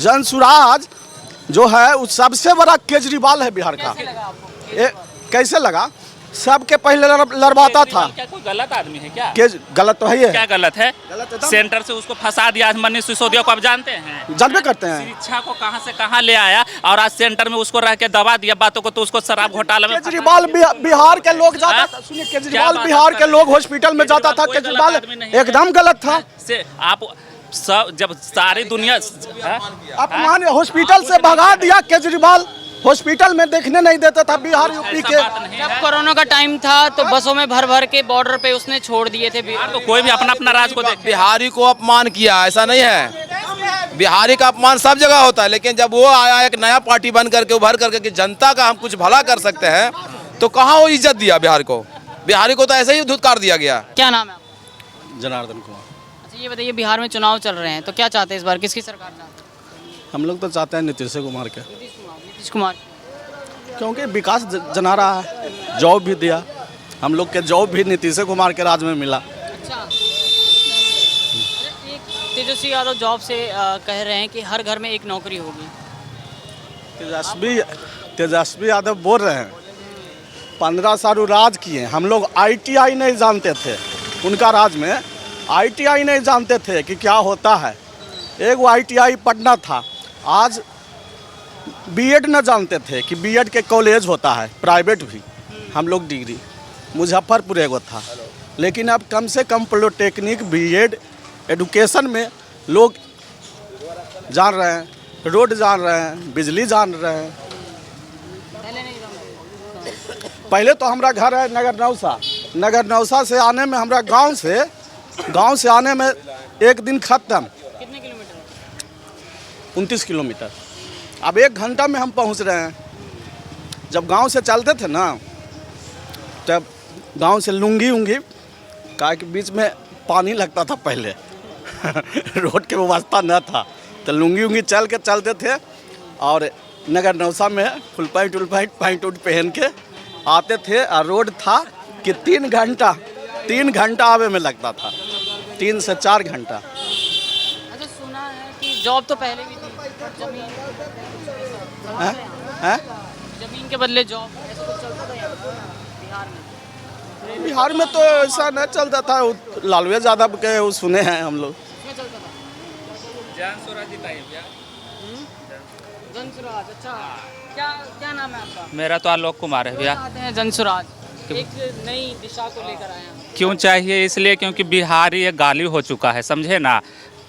जनसुराज जो है वो सबसे बड़ा केजरीवाल है बिहार का। कैसे लगा? सबके पहले लड़वाता था। क्या कोई गलत आदमी है क्या? गलत तो है ही है। क्या गलत है? गलत है। सेंटर से उसको फंसा दिया मनीष सिसोदिया को, आप जानते हैं, जानते करते हैं। शिक्षा को कहां से कहां ले आया और आज सेंटर में उसको रह के दबा दिया बातों को, तो उसको शराब घोटाला में केजरीवाल बिहार के लोग जाता था। सुनिए, केजरीवाल बिहार के लोग हॉस्पिटल में जाता था। केजरीवाल एकदम गलत था। से आप सब जब सारी दुनिया अपमान हॉस्पिटल से भगा दिया केजरीवाल। हॉस्पिटल में देखने नहीं देता था बिहार यूपी के। जब कोरोना का टाइम था तो बसों में भर भर के बॉर्डर पे उसने छोड़ दिए थे बिहार। तो कोई भी अपना अपना राज को देख। बिहारी को अपमान किया, ऐसा नहीं है। बिहारी का अपमान सब जगह होता है, लेकिन जब वो आया एक नया पार्टी बन करके उभर करके कि जनता का हम कुछ भला कर सकते हैं, तो कहाँ वो इज्जत दिया बिहार को। बिहारी को तो ऐसे ही धुतकार दिया गया। क्या नाम है आपका? जनार्दन कुमार। अच्छा, ये बताइए, बिहार में चुनाव चल रहे हैं तो क्या चाहते हैं इस बार, किसकी सरकार चाहते हैं? हम लोग तो चाहते हैं नीतीश कुमार के, नीतीश कुमार। क्योंकि विकास जना रहा है। जॉब भी दिया, हम लोग के जॉब भी नीतीश कुमार के राज में मिला। अच्छा, एक तेजस्वी यादव जॉब से कह रहे हैं कि हर घर में एक नौकरी होगी। तेजस्वी यादव बोल रहे हैं 15 साल राज किए। हम लोग ITI नहीं जानते थे, उनका राज में ITI नहीं जानते थे कि क्या होता है। एक वो ITI पढ़ना था। आज B.Ed न जानते थे कि B.Ed के कॉलेज होता है, प्राइवेट भी। हम लोग डिग्री मुजफ्फरपुर एगो था, लेकिन अब कम से कम पॉलिटेक्निक B.Ed एडुकेशन में लोग जान रहे हैं, रोड जान रहे हैं, बिजली जान रहे हैं। पहले तो हमारा घर है नगर नौसा। नगर नौसा से आने में हमारा गांव से आने में एक दिन खत्म। कितने किलोमीटर? 29 किलोमीटर। अब 1 घंटा में हम पहुंच रहे हैं। जब गांव से चलते थे ना, तब गांव से लुंगी का के बीच में पानी लगता था पहले। रोड के व्यवस्था न था, तो लुंगी चल के चलते थे। और नगर नौसा में फुल पैंट पहन के आते थे। और रोड था कि 3 घंटा आवे में लगता था, 3 से 4 घंटा। अच्छा, सुना है कि जॉब तो पहले भी थी, जमीन के बदले जॉब, ऐसा कुछ चलता था यहाँ बिहार में? बिहार में तो ऐसा नहीं चलता था। लालू यादव के वो सुने हैं हम लोग। इसमें चलता था जनसुराज। अच्छा, क्या नाम है आपका? मेरा तो आलोक कुमार है भैया। चाहते हैं जनसुराज एक नई दिशा को लेकर आए हैं। क्यों चाहिए? इसलिए क्योंकि बिहारी एक गाली हो चुका है, समझे ना।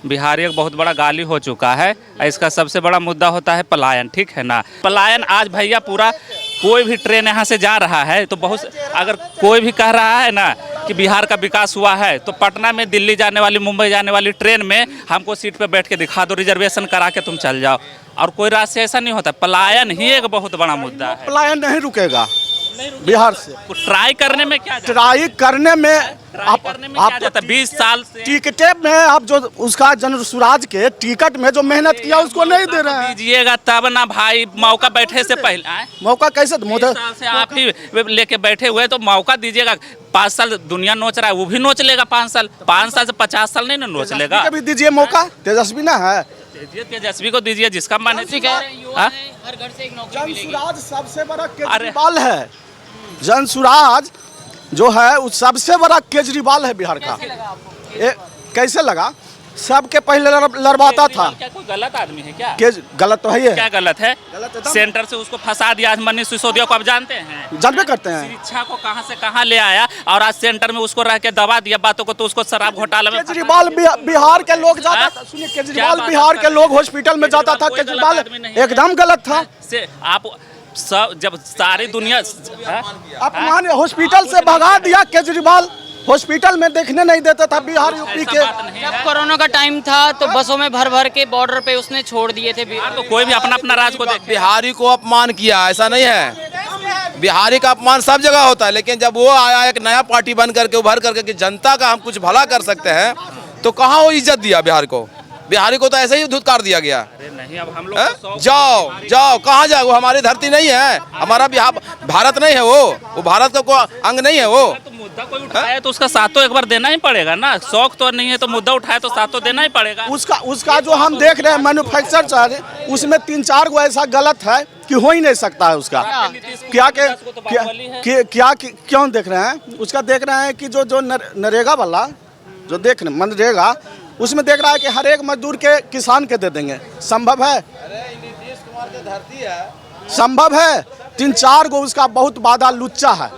बिहारी एक बहुत बड़ा गाली हो चुका है। इसका सबसे बड़ा मुद्दा होता है पलायन, ठीक है ना। पलायन आज भैया पूरा कोई भी ट्रेन यहाँ से जा रहा है तो बहुत, अगर कोई भी कह रहा है ना कि बिहार का विकास हुआ है, तो पटना में दिल्ली जाने वाली, मुंबई जाने वाली ट्रेन में हमको सीट पे बैठ के दिखा दो, रिजर्वेशन करा के तुम चल जाओ। और कोई रास्ते से ऐसा नहीं होता। पलायन ही एक बहुत बड़ा मुद्दा है। पलायन नहीं रुकेगा बिहार से। ट्राई करने में क्या जाता? ट्राई करने में आप 20 साल से टिकटे में आप जो उसका जनसुराज के टिकट में जो मेहनत किया उसको नहीं दे रहे हैं। दीजिएगा तब ना भाई, मौका बैठे से पहले। मौका कैसे? 20 साल से आप ही लेके बैठे हुए, तो मौका दीजिएगा। 5 साल दुनिया नोच रहा है, वो भी नोच लेगा 5 साल। 5 साल से 50 साल नहीं ना नोच लेगा। कभी दीजिए मौका। तेजस्वी ना है, तेजस्वी को दीजिए, जिसका मन है। हर घर से एक नौकरी मिलेगी। जनसुराज सबसे बड़ा केजरीवाल है। जनसुराज जो है वो सबसे बड़ा केजरीवाल है बिहार का। कैसे लगा? सबके पहले लड़वाता था। क्या कोई गलत आदमी है क्या? गलत तो है ही है। क्या गलत है? सेंटर से उसको फंसा दिया मनीष सिसोदिया को, आप जानते हैं, जानते करते हैं। शिक्षा को कहां से कहां ले आया और आज सेंटर में उसको रह के दबा दिया बातों को, तो उसको शराब घोटाला में केजरीवाल बिहार के लोग जाता था। सुनिए, केजरीवाल बिहार के लोग हॉस्पिटल में जाता था। केजरीवाल एकदम गलत था। से आप सब जब सारी दुनिया अपमान हॉस्पिटल से भगा दिया केजरीवाल। हॉस्पिटल में देखने नहीं देता था बिहार यूपी के। जब कोरोना का टाइम था तो बसों में भर भर के बॉर्डर पे उसने छोड़ दिए थे बिहार। तो कोई भी अपना अपना राज को देख। बिहारी को अपमान किया, ऐसा नहीं है। बिहारी का अपमान सब जगह होता है, लेकिन जब वो आया एक नया पार्टी बन करके उभर करके कि जनता का हम कुछ भला कर सकते हैं, तो कहाँ वो इज्जत दिया बिहार को। बिहारी को तो ऐसे ही धुतकार दिया गया। नहीं, अब हम लोग जाओ कहाँ जाए? वो हमारी धरती नहीं है, हमारा बिहार भारत नहीं है। वो भारत का कोई अंग नहीं है। वो मुद्दा कोई उठाया तो उसका साथ तो एक बार देना ही पड़ेगा ना। शौक तो नहीं है तो मुद्दा उठाए तो साथ तो देना ही पड़ेगा। उसका जो हम देख रहे हैं मैन्युफैक्चर चार्ज, उसमें 3-4 गो ऐसा गलत है कि हो ही नहीं सकता है उसका। क्या क्यों देख रहे हैं? उसका देख रहे हैं कि जो नरेगा वाला जो देख रहे मनरेगा, उसमें देख रहा है कि हर एक मजदूर के किसान के दे देंगे। संभव है? संभव है? 3-4 गो उसका बहुत वादा लुच्चा है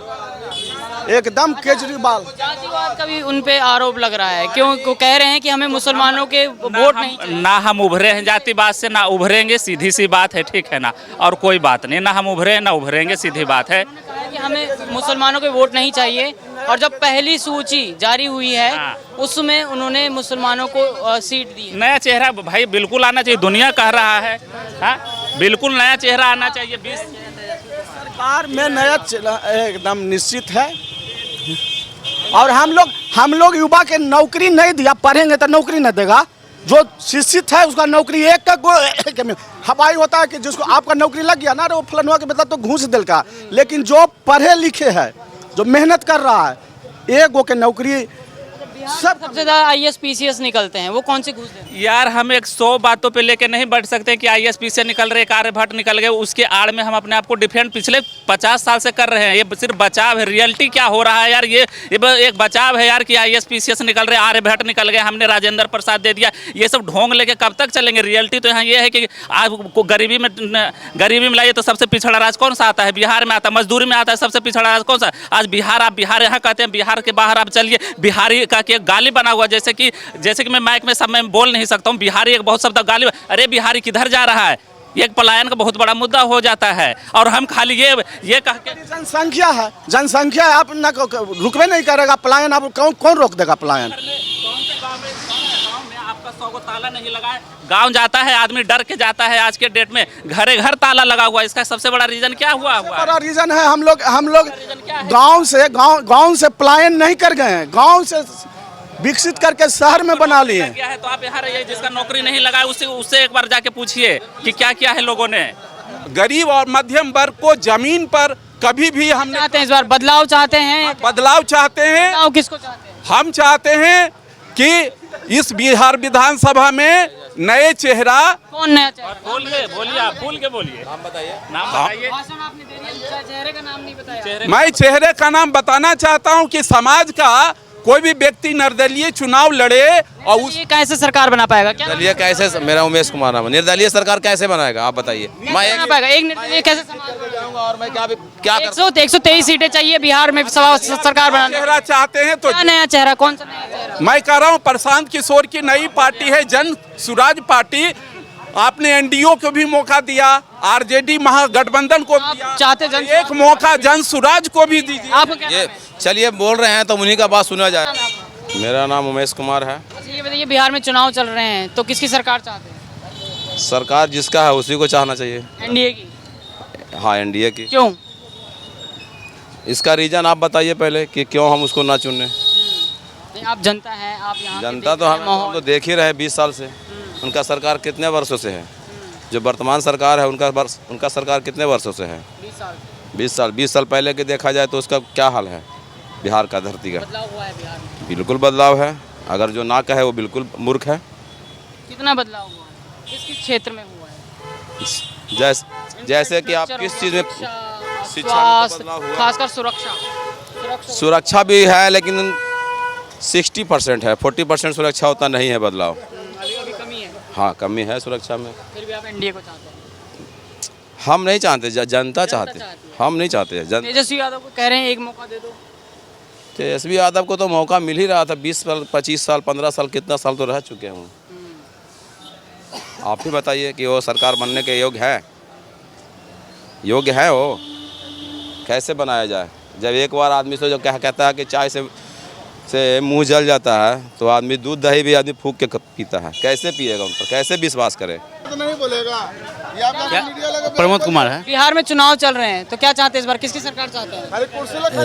एकदम। केजरीवाल जातिवाद का भी उन पे आरोप लग रहा है, क्यों को कह रहे हैं कि हमें मुसलमानों के वोट नहीं चाहिए। ना हम उभरे हैं जातिवाद से, ना उभरेंगे, सीधी सी बात है, ठीक है ना। और कोई बात नहीं, ना हम उभरे हैं ना उभरेंगे, सीधी बात है। कि हमें मुसलमानों के वोट नहीं चाहिए, और जब पहली सूची जारी हुई है उसमें उन्होंने मुसलमानों को सीट दी है। नया चेहरा भाई बिल्कुल आना चाहिए, दुनिया कह रहा है। हाँ, बिल्कुल नया चेहरा आना चाहिए। 20 सरकार में नया एकदम निश्चित है। और हम लोग युवा के नौकरी नहीं दिया, पढ़ेंगे तो नौकरी नहीं देगा। जो शिक्षित है उसका नौकरी एक हवाई होता है कि जिसको आपका नौकरी लग गया ना, वो फलनुआ के बेटा तो घूस दिल का। लेकिन जो पढ़े लिखे है, जो मेहनत कर रहा है, एक गो के नौकरी सबसे ज़्यादा IAS PCS निकलते हैं, वो कौन से घूस देते हैं? यार हम 100 बातों पे लेके नहीं बढ़ सकते कि IAS PCS निकल रहे, आर्यभट्ट निकल गए, उसके आड़ में हम अपने आप को डिफेंड पिछले 50 साल से कर रहे हैं। ये सिर्फ बचाव है। रियलिटी क्या हो रहा है यार, ये एक बचाव है यार कि IAS PCS निकल रहे, आर्यभट्ट निकल गए, हमने राजेंद्र प्रसाद दे दिया। ये सब ढोंग लेके कब तक चलेंगे? रियलिटी तो यहाँ ये है कि आज गरीबी में लाइए तो सबसे पिछड़ा राज्य कौन सा आता है? बिहार में आता है। मजदूरी में आता है सबसे पिछड़ा राज्य कौन सा? आज बिहार, आप बिहार यहाँ कहते हैं, बिहार के बाहर आप चलिए, बिहारी का एक गाली बना हुआ, जैसे कि मैं माइक में सब में बोल नहीं सकता हूँ। बिहारी एक बहुत शब्द गाली, अरे बिहारी किधर जा रहा है? एक पलायन का बहुत बड़ा मुद्दा हो जाता है। और हम खाली ये कह के जनसंख्या है, जनसंख्या है, आप न रुकवे नहीं करेगा पलायन। आप कौन रोक देगा पलायन? आपका 100 को ताला नहीं लगा है, गाँव जाता है आदमी डर के जाता है। आज के डेट में घरे घर ताला लगा हुआ, इसका सबसे बड़ा रीजन क्या हुआ? बड़ा रीजन है हम लोग गाँव से पलायन नहीं कर गए हैं, गाँव से विकसित करके शहर में बना लिए है। तो आप यहाँ रहिए, जिसका नौकरी नहीं लगा है उससे एक बार जाके पूछिए कि क्या किया है लोगों ने। गरीब और मध्यम वर्ग को जमीन पर कभी भी हमने चाहते हैं, इस बार बदलाव चाहते हैं। बदलाव चाहते हैं। बदलाव किसको चाहते हैं? हम चाहते हैं कि इस बिहार विधानसभा में नए चेहरा। कौन नया चेहरा? बोलिए, आप भूल के बोलिए, नाम बताइए। भाषण आपने दे दिया, चेहरे का नाम नहीं बताया। मैं चेहरे का नाम बताना चाहता हूं कि समाज का कोई भी व्यक्ति निर्दलीय चुनाव लड़े और ये कैसे सरकार बना पाएगा? क्या निर्दलीय कैसे? मेरा उमेश कुमार नाम है। निर्दलीय सरकार कैसे बनाएगा आप बताइए? मैं बना पाएगा? एक निर्दलीय कैसे जाऊंगा और मैं क्या 123 सीटें चाहिए बिहार में सरकार बनाने। चेहरा चाहते हैं तो क्या नया चेहरा? कौन सा नया चेहरा? मैं कह रहा हूं प्रशांत किशोर की नई पार्टी है जन सुराज पार्टी। आपने एनडीओ को भी मौका दिया, आरजेडी महागठबंधन को दिया, चाहते एक मौका जन सुराज को भी दीजिए। आपको क्या ये चलिए बोल रहे हैं तो उन्हीं का बात सुना जाए। मेरा नाम उमेश कुमार है। ये बताइए, बिहार में चुनाव चल रहे हैं तो किसकी सरकार चाहते हैं? सरकार जिसका है उसी को चाहना चाहिए। एनडीए की? हाँ, एनडीए की। क्यों? इसका रीजन आप बताइए पहले कि क्यों हम उसको ना चुने। नहीं, आप जनता है, आप यहाँ जनता तो हम तो देख ही रहे 20 साल से। उनका सरकार कितने वर्षों से है? जो वर्तमान सरकार है उनका सरकार कितने वर्षों से है? 20 साल पहले के देखा जाए तो उसका क्या हाल है बिहार का, धरती का? बदलाव हुआ है बिहार में? बिल्कुल बदलाव है। अगर जो ना कहे वो बिल्कुल मूर्ख है। कितना बदलाव हुआ है? किस क्षेत्र में हुआ है? जैसे कि आप किस चीज़ में? शिक्षा में तो बदलाव हुआ। खासकर सुरक्षा सुरक्षा भी है लेकिन 60% है, 40% सुरक्षा उतना नहीं है बदलाव। अभी कमी है। हाँ, कमी है सुरक्षा में। फिर भी आप एनडीए को चाहते हैं? हम नहीं चाहते, जनता चाहते। हम नहीं चाहते। तेजस्वी यादव को कह रहे हैं एक मौका दे दो। तेजस्वी यादव को तो मौका मिल ही रहा था। 20 साल, 25 साल, 15 साल, कितना साल तो रह चुके हैं। आप ही बताइए कि वो सरकार बनने के योग्य है? योग्य है वो? कैसे बनाया जाए? जब एक बार आदमी से जो कहता है कि चाय से मुंह जल जाता है तो आदमी दूध दही भी आदमी फूंक के पीता है। कैसे पिएगा? उन पर कैसे विश्वास करे? तो नहीं बोलेगा। प्रमोद कुमार है। बिहार में चुनाव चल रहे हैं तो क्या चाहते हैं इस बार? किसकी सरकार चाहते हैं?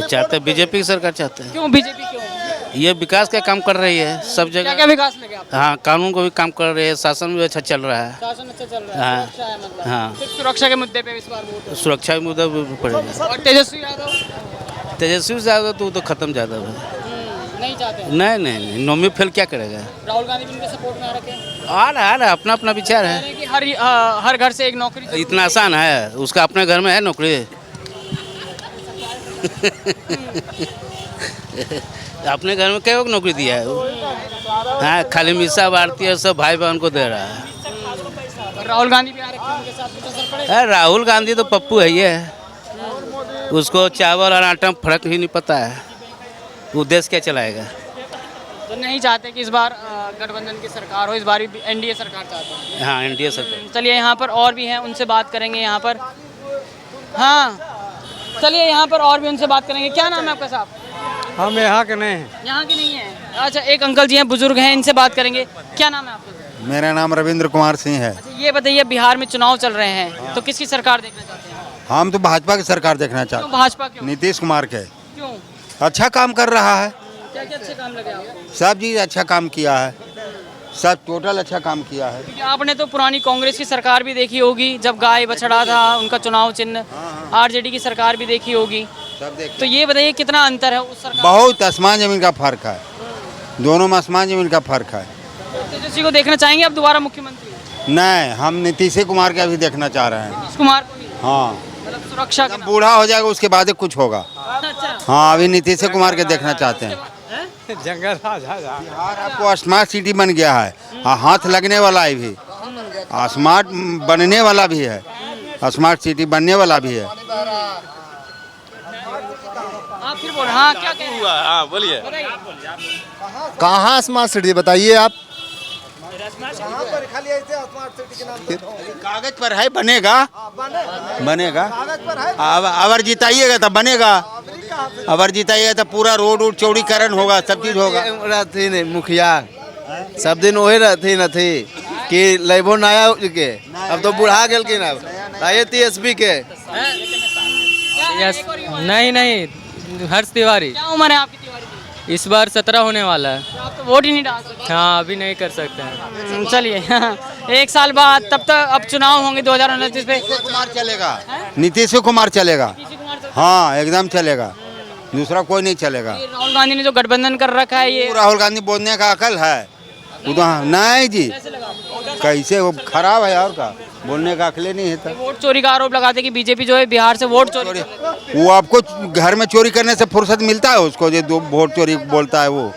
चाहते हैं बीजेपी की सरकार चाहते हैं। क्यों बीजेपी? क्यों? ये विकास का काम कर रही है सब क्या जगह। क्या विकास लगे आपको? हाँ, कानून को भी काम कर रही है, शासन भी अच्छा चल रहा है। शासन अच्छा चल रहा है। हाँ। सुरक्षा है मतलब। हाँ। सिर्फ सुरक्षा के मुद्दे पे इस बार वोट है। सुरक्षा के मुद्दा भी पड़ेगा। और तेजस्वी यादव तेजस्वी यादव तो खत्म यादव है। नहीं चाहते हैं। नहीं, नौमी फेल क्या करेगा? राहुल गांधी भी उनके सपोर्ट में आ रखे हैं। आ रहा है, अपना अपना विचार कह है। रहे हैं कि हर घर से एक नौकरी चाहिए। इतना आसान है? उसका अपने घर में है नौकरी। अपने घर में कई नौकरी दिया है वो? हाँ, खाली मिसा भारती है, सब भाई बहन को दे रहा है। और राहुल गांधी भी आ रखे हैं, उनके साथ कुछ असर पड़ेगा? राहुल गांधी तो पप्पू है ही है, उसको चावल और आटा में फर्क ही नहीं पता है, वो देश क्या चलाएगा। तो नहीं चाहते कि इस बार गठबंधन की सरकार हो, इस बार भी एनडीए सरकार चाहते हैं। हाँ, एनडीए सरकार। चलिए यहाँ पर और भी हैं, उनसे बात करेंगे यहाँ पर। हाँ, चलिए यहाँ पर और भी उनसे बात करेंगे। क्या नाम है आपका साहब? हम यहाँ के नहीं हैं। यहाँ के नहीं है। अच्छा, एक अंकल जी हैं, बुजुर्ग हैं, इनसे बात करेंगे। क्या नाम है आपका? मेरा नाम रविंद्र कुमार सिंह है। अच्छा, ये बताइए, बिहार में चुनाव चल रहे हैं, तो किसकी सरकार देखना चाहते हैं? हम तो भाजपा की सरकार देखना चाहते क्यों भाजपा? क्यों? हैं। नीतीश कुमार के क्यों? अच्छा काम कर रहा है, क्या क्या अच्छे काम लगे आपको? सब चीज़ अच्छा काम किया है, सब टोटल अच्छा काम किया है। क्योंकि आपने तो पुरानी कांग्रेस की सरकार भी देखी होगी, जब गाय बछड़ा था उनका चुनाव चिन्ह। आरजेडी की सरकार भी देखी होगी। सब देख तो ये बताइए कितना अंतर है उस सरकार? बहुत आसमान जमीन का फर्क है, दोनों में आसमान जमीन का फर्क है। तेजस्वी को देखना चाहेंगे अब दोबारा मुख्यमंत्री? नहीं, हम नीतीश कुमार के अभी देखना चाह रहे हैं। नीतीश कुमार को भी? हाँ, मतलब सुरक्षा के जब नाम। बूढ़ा हो जाएगा उसके बाद ही कुछ होगा। अच्छा। हाँ, अभी नीतीश कुमार के देखना चाहते हैं। हैं? बिहार आपको स्मार्ट सिटी बन गया है, हाथ लगने वाला है भी, स्मार्ट बनने वाला भी है, स्मार्ट सिटी बनने वाला भी है। आप फिर बोल। हाँ, क्या कह रहे हैं? हाँ बोलिए। बताइए। कहाँ स्मार्ट सिटी बताइए आप? कागज पर है, बनेगा बनेगा। अब अगर जिताइएगा तो बनेगा, अगर जिताइएगा तो पूरा रोड वोड चौड़ीकरण होगा, सब चीज होगा। रहती नहीं मुखिया, सब दिन वही रहती न थी कि लेबो नया के, अब तो बुढ़ा गेल कि ना आइए TSP के। यस। नहीं, हर्ष तिवारी। क्या उम्र है आपकी तिवारी की? इस बार 17 होने वाला है। आप तो वोट ही नहीं डाल सकते। हाँ, अभी नहीं कर सकते हैं। चलिए एक साल बाद तब तक अब चुनाव होंगे 2029 पे। कुमार चलेगा, नीतीश कुमार चलेगा। हाँ, एकदम चलेगा, दूसरा कोई नहीं चलेगा। ये राहुल गांधी ने जो गठबंधन कर रखा है, ये राहुल गांधी बोलने का अकल है उधर? नहीं जी, कैसे वो खराब है और का बोलने का अकल नहीं है। तो वोट चोरी का आरोप लगाते कि बीजेपी जो है बिहार से वोट चोरी। वो आपको घर में चोरी करने से फुर्सत मिलता है उसको, जो दो वोट चोरी बोलता है वो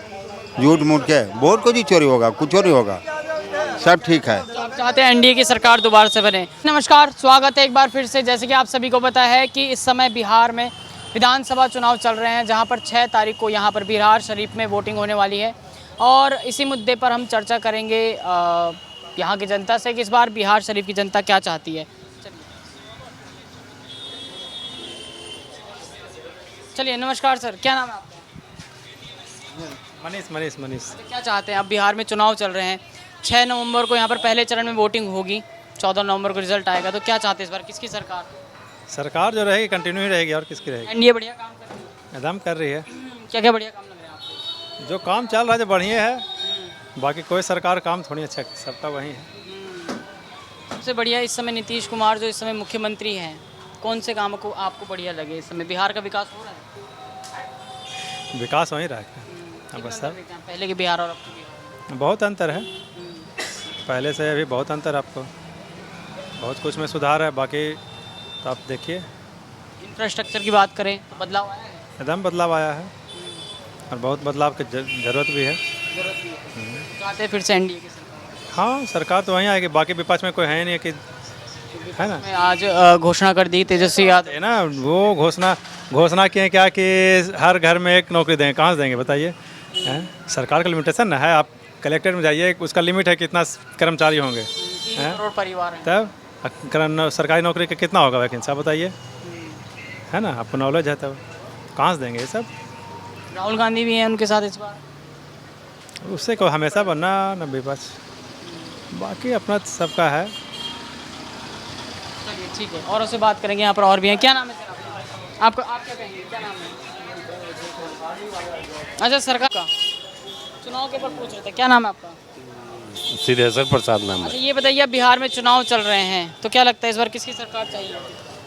झूठ मूठ के, वोट को भी चोरी होगा, कुछ चोरी होगा, सब ठीक है। तो आप चाहते हैं एनडीए की सरकार दोबारा से बने। नमस्कार, स्वागत है एक बार फिर से। जैसे कि आप सभी को पता है कि इस समय बिहार में विधानसभा चुनाव चल रहे हैं, जहां पर 6 तारीख को यहां पर बिहार शरीफ में वोटिंग होने वाली है। और इसी मुद्दे पर हम चर्चा करेंगे यहाँ की जनता से कि इस बार बिहार शरीफ की जनता क्या चाहती है। चलिए नमस्कार सर, क्या नाम है आपका? मनीष। तो क्या चाहते हैं? अब बिहार में चुनाव चल रहे हैं, 6 नवंबर को यहाँ पर पहले चरण में वोटिंग होगी, 14 नवंबर को रिजल्ट आएगा, तो क्या चाहते हैं इस बार किसकी सरकार? सरकार जो रहेगी कंटिन्यू ही रहेगी, और किसकी रहेगी? एनडीए बढ़िया काम कर रही है। एकदम कर रही है। क्या क्या बढ़िया काम लग रहा है आपको? जो काम चल रहा है जो बढ़िया है, बाकी कोई सरकार काम थोड़ी अच्छा, सबका वही है। सबसे बढ़िया इस समय नीतीश कुमार जो इस समय मुख्यमंत्री हैं, कौन से काम को आपको बढ़िया लगे? इस समय बिहार का विकास हो रहा है? विकास वही रहा है। बस सर, पहले के बिहार और अब के बिहार बहुत अंतर है, पहले से अभी बहुत अंतर, आपको बहुत कुछ में सुधार है। बाकी तो आप देखिए, इंफ्रास्ट्रक्चर की बात करें तो बदलाव आया है? एकदम बदलाव आया है, और बहुत बदलाव की जरूरत भी है। चाहते हैं फिर से एनडीए की सरकार? हाँ, सरकार तो वहीं आएगी, बाकी विपक्ष में कोई है नहीं कि है ना। आज घोषणा कर दी तेजस्वी यादव है ना, वो घोषणा किए क्या कि हर घर में एक नौकरी देंगे। कहाँ से देंगे बताइए? सरकार का लिमिटेशन ना है, आप कलेक्टर में जाइए, उसका लिमिट है कितना कर्मचारी होंगे। 3 करोड़ परिवार हैं। तब सरकारी नौकरी का कितना होगा वैकेंसी, आप बताइए, है ना, आपको नॉलेज है, तब कहाँ से देंगे ये सब? राहुल गांधी भी हैं उनके साथ इस बार। उससे को हमेशा बनना न विपक्ष, बाकी अपना सबका है। चलिए ठीक है, और उससे बात करेंगे। यहाँ पर और भी हैं। क्या नाम है सर आपका? आप क्या कहेंगे, क्या नाम है? अच्छा, सरकार का चुनाव के ऊपर पूछ रहे थे, क्या नाम है आपका? सिद्धेश्वर प्रसाद नाम है। अच्छा, ये बताइए अब बिहार में चुनाव चल रहे हैं, तो क्या लगता है इस बार किसकी सरकार चाहिए?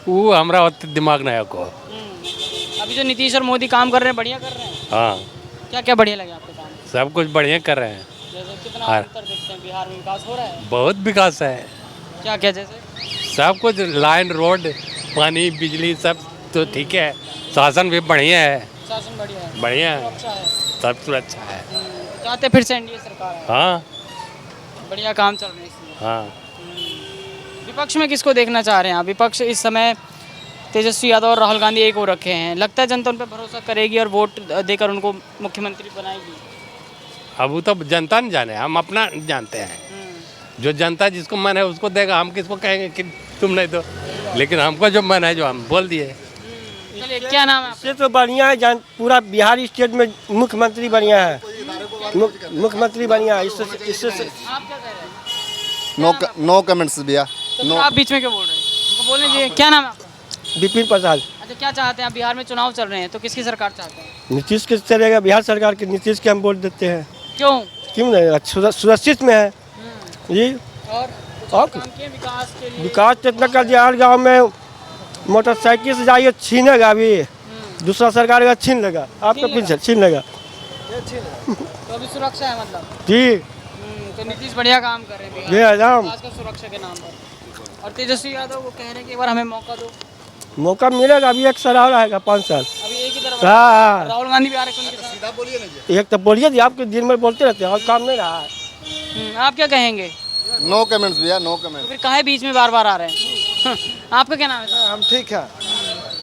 वो हमारा दिमाग नहीं को। अब अभी जो नीतीश और मोदी काम कर रहे हैं बढ़िया कर रहे हैं? हाँ, क्या क्या बढ़िया लगे आपको काम? सब कुछ बढ़िया कर रहे हैं। जैसे कितना हाँ। अंतर देखते हैं, बिहार में विकास हो रहा है? बहुत विकास है। क्या क्या जैसे? सब कुछ लाइन, रोड, पानी, बिजली सब तो ठीक है। शासन भी बढ़िया है। शासन बढ़िया है, बढ़िया है, अच्छा है। सब सुरक्षा है। चाहते फिर से एनडीए सरकार है? हाँ बढ़िया काम चल रहे हैं इसलिए। हाँ। विपक्ष में किसको देखना चाह रहे हैं आप? विपक्ष इस समय तेजस्वी यादव और राहुल गांधी एक हो रखे हैं, लगता है जनता उन पर भरोसा करेगी और वोट देकर उनको मुख्यमंत्री बनाएगी? अब वो तो जनता नहीं जाने, हम अपना जानते हैं। जो जनता जिसको मन है उसको देगा, हम किसको कहेंगे कि तुम नहीं दो। लेकिन हमको जो मन है जो हम बोल दिए। चलिए, क्या नाम है आपका? इससे तो बढ़िया है, पूरा बिहार स्टेट में मुख्यमंत्री बढ़िया है। मुख्यमंत्री बढ़िया है। इससे आप क्या कह रहे हैं? नो कमेंट्स भैया। तो फिर आप बीच में क्यों बोल रहे हैं? उनको बोलने दीजिए। क्या नाम है आपका? विपिन प्रसाद। अच्छा, क्या चाहते हैं आप? बिहार में चुनाव चल रहे हैं तो किसकी सरकार चाहते हैं? नीतीश के चलेगा, बिहार सरकार के नीतीश के हम वोट देते हैं। क्यों? क्यों नहीं, सुरक्षित में है जी। और और काम किए विकास के लिए? विकास कितना कर दिया, हर गाँव में मोटरसाइकिल से जाइए छीनेगा, अभी दूसरा सरकार का छीन लेगा, आपका पीछे छीन लेगा तो अभी सुरक्षा है मतलब? जी। तो नीतीश बढ़िया काम कर रहे हैं जी आराम। खासकर सुरक्षा के नाम पर। और तेजस्वी यादव वो कह रहे हैं कि एक बार हमें मौका दो। मौका मिलेगा, अभी एक साल और आएगा, 5 साल। अभी एक ही तरफ हाँ। राहुल गांधी भी आ रहे हैं उनके साथ। एक तो बोलिए जी, आपके दिन में बोलते रहते हैं और काम नहीं रहा है। आप क्या कहेंगे? नो कमेंट्स भैया, नो कमेंट्स। तो फिर काहे बीच में बार बार आ रहे हैं? आपका क्या नाम है सर? हम ठीक है।